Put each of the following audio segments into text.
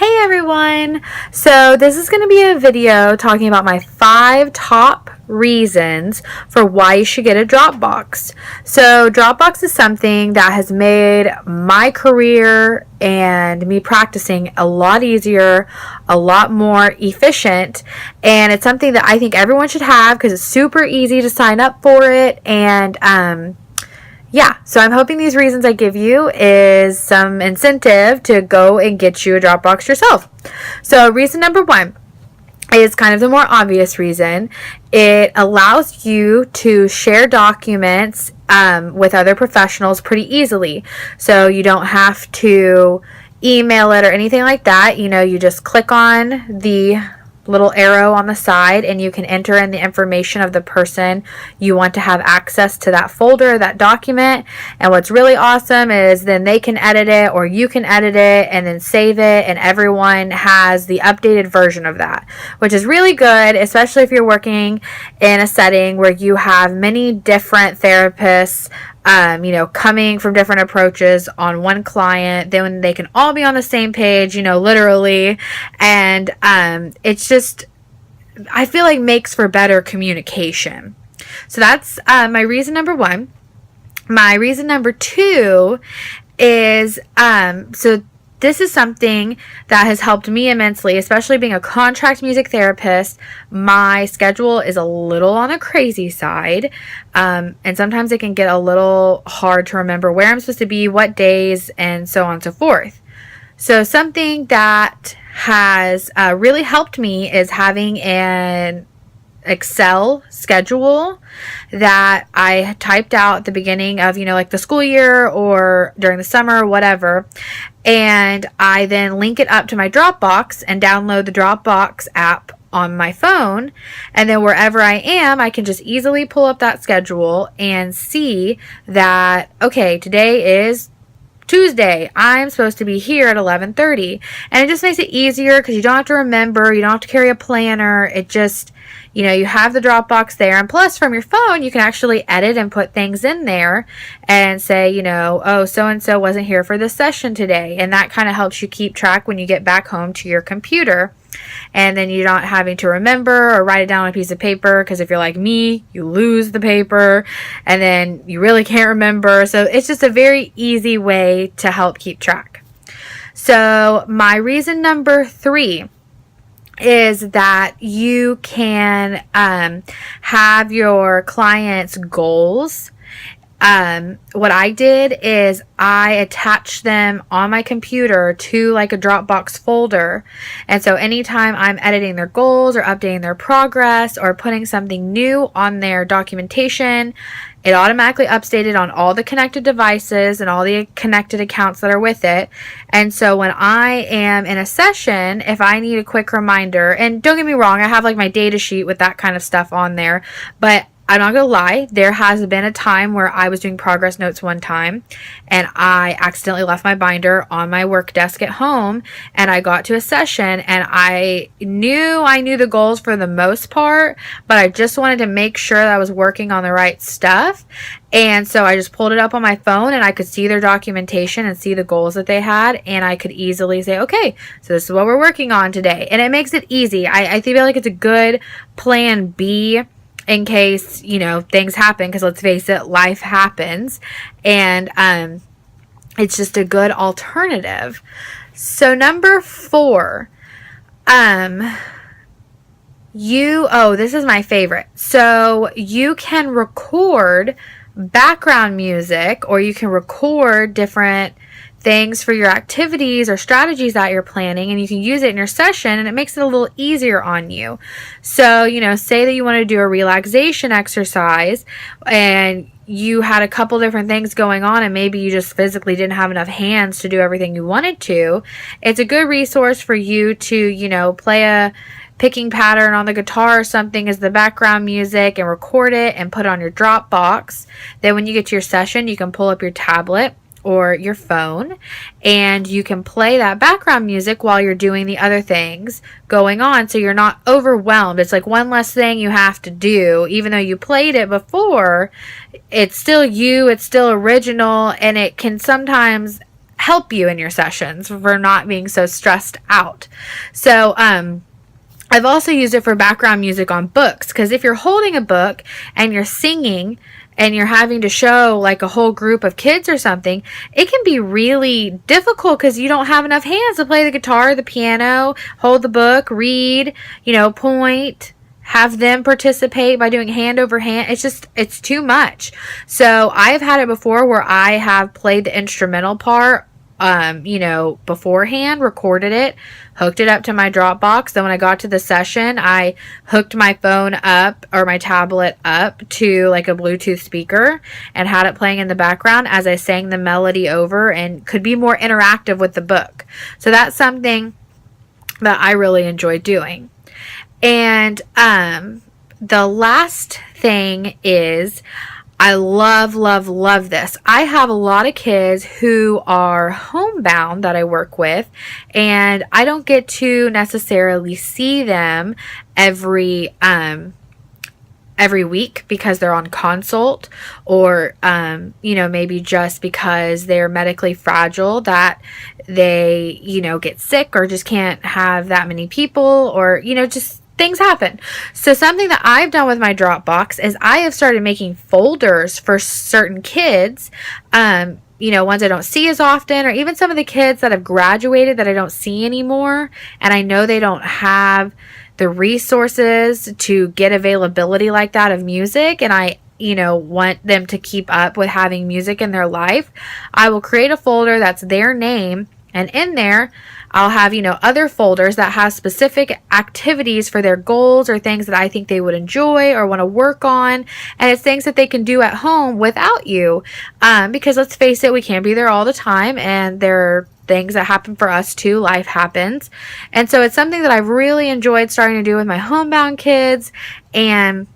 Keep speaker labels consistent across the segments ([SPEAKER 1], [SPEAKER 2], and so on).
[SPEAKER 1] Hey everyone! So this is going to be a video talking about my 5 top reasons for why you should get a Dropbox. So Dropbox is something that has made my career and me practicing a lot easier, a lot more efficient, and it's something that I think everyone should have because it's super easy to sign up for it. And yeah, so I'm hoping these reasons I give you is some incentive to go and get you a Dropbox yourself. So reason number 1 is kind of the more obvious reason. It allows you to share documents with other professionals pretty easily. So you don't have to email it or anything like that. You just click on the little arrow on the side and you can enter in the information of the person you want to have access to that folder, that document. And what's really awesome is then they can edit it or you can edit it and then save it, and everyone has the updated version of that, which is really good, especially if you're working in a setting where you have many different therapists coming from different approaches on one client. Then they can all be on the same page, literally. And it's just, I feel like makes for better communication. So that's my reason number 1. My reason number 2 is, so this is something that has helped me immensely, especially being a contract music therapist. My schedule is a little on the crazy side, and sometimes it can get a little hard to remember where I'm supposed to be, what days, and so on and so forth. So something that has really helped me is having an Excel schedule that I typed out at the beginning of, like the school year or during the summer or whatever. And I then link it up to my Dropbox and download the Dropbox app on my phone. And then wherever I am, I can just easily pull up that schedule and see that, okay, today is Tuesday. I'm supposed to be here at 11:30. And it just makes it easier because you don't have to remember. You don't have to carry a planner. It just, you have the Dropbox there. And plus, from your phone, you can actually edit and put things in there and say, oh, so-and-so wasn't here for this session today. And that kind of helps you keep track when you get back home to your computer. And then you're not having to remember or write it down on a piece of paper, because if you're like me, you lose the paper and then you really can't remember. So it's just a very easy way to help keep track. So my reason number 3 is that you can have your clients' goals. What I did is I attached them on my computer to like a Dropbox folder. And so anytime I'm editing their goals or updating their progress or putting something new on their documentation, it automatically updated on all the connected devices and all the connected accounts that are with it. And so when I am in a session, if I need a quick reminder, and don't get me wrong, I have like my data sheet with that kind of stuff on there, but I'm not going to lie, there has been a time where I was doing progress notes one time and I accidentally left my binder on my work desk at home, and I got to a session and I knew the goals for the most part, but I just wanted to make sure that I was working on the right stuff. And so I just pulled it up on my phone and I could see their documentation and see the goals that they had, and I could easily say, okay, so this is what we're working on today. And it makes it easy. I feel like it's a good plan B in case, things happen, because let's face it, life happens. And it's just a good alternative. So number 4, this is my favorite. So you can record background music, or you can record different things for your activities or strategies that you're planning, and you can use it in your session, and it makes it a little easier on you. So, say that you want to do a relaxation exercise and you had a couple different things going on, and maybe you just physically didn't have enough hands to do everything you wanted to. It's a good resource for you to, play a picking pattern on the guitar or something as the background music and record it and put it on your Dropbox. Then when you get to your session, you can pull up your tablet or your phone and you can play that background music while you're doing the other things going on, so you're not overwhelmed. It's like one less thing you have to do. Even though you played it before, it's still you, it's still original, and it can sometimes help you in your sessions for not being so stressed out. So, I've also used it for background music on books, because if you're holding a book and you're singing and you're having to show like a whole group of kids or something, it can be really difficult because you don't have enough hands to play the guitar, the piano, hold the book, read, point, have them participate by doing hand over hand. It's too much. So I've had it before where I have played the instrumental part beforehand, recorded it, hooked it up to my Dropbox. Then when I got to the session, I hooked my phone up or my tablet up to like a Bluetooth speaker and had it playing in the background as I sang the melody over, and could be more interactive with the book. So that's something that I really enjoy doing. And the last thing is, I love, love, love this. I have a lot of kids who are homebound that I work with, and I don't get to necessarily see them every week because they're on consult, or maybe just because they're medically fragile, that they get sick or just can't have that many people, or just things happen. So something that I've done with my Dropbox is I have started making folders for certain kids, ones I don't see as often, or even some of the kids that have graduated that I don't see anymore, and I know they don't have the resources to get availability like that of music, and I want them to keep up with having music in their life. I will create a folder that's their name, and in there I'll have, other folders that have specific activities for their goals or things that I think they would enjoy or want to work on. And it's things that they can do at home without you. Because let's face it, we can't be there all the time, and there are things that happen for us too. Life happens. And so it's something that I've really enjoyed starting to do with my homebound kids, and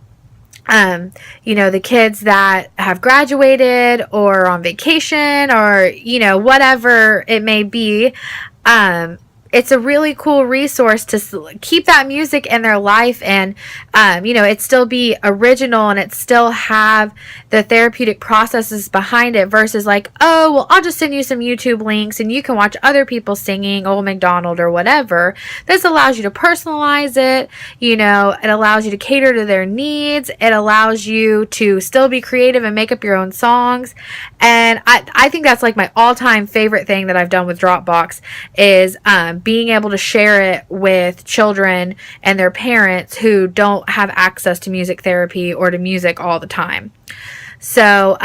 [SPEAKER 1] the kids that have graduated or on vacation, or, whatever it may be. It's a really cool resource to keep that music in their life, and it still be original, and it still have the therapeutic processes behind it, versus like, oh, well, I'll just send you some YouTube links and you can watch other people singing Old MacDonald or whatever. This allows you to personalize it. It allows you to cater to their needs. It allows you to still be creative and make up your own songs. And I think that's like my all-time favorite thing that I've done with Dropbox is being able to share it with children and their parents who don't have access to music therapy or to music all the time. So,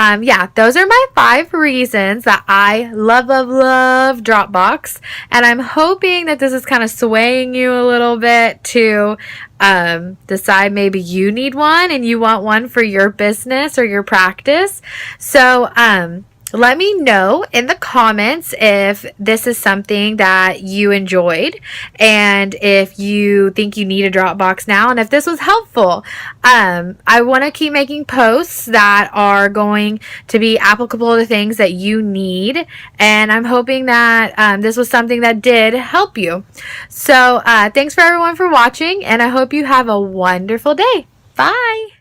[SPEAKER 1] those are my 5 reasons that I love, love, love Dropbox. And I'm hoping that this is kind of swaying you a little bit to decide maybe you need one and you want one for your business or your practice. So, let me know in the comments if this is something that you enjoyed, and if you think you need a Dropbox now, and if this was helpful. I want to keep making posts that are going to be applicable to things that you need, and I'm hoping that this was something that did help you. So thanks for everyone for watching, and I hope you have a wonderful day. Bye!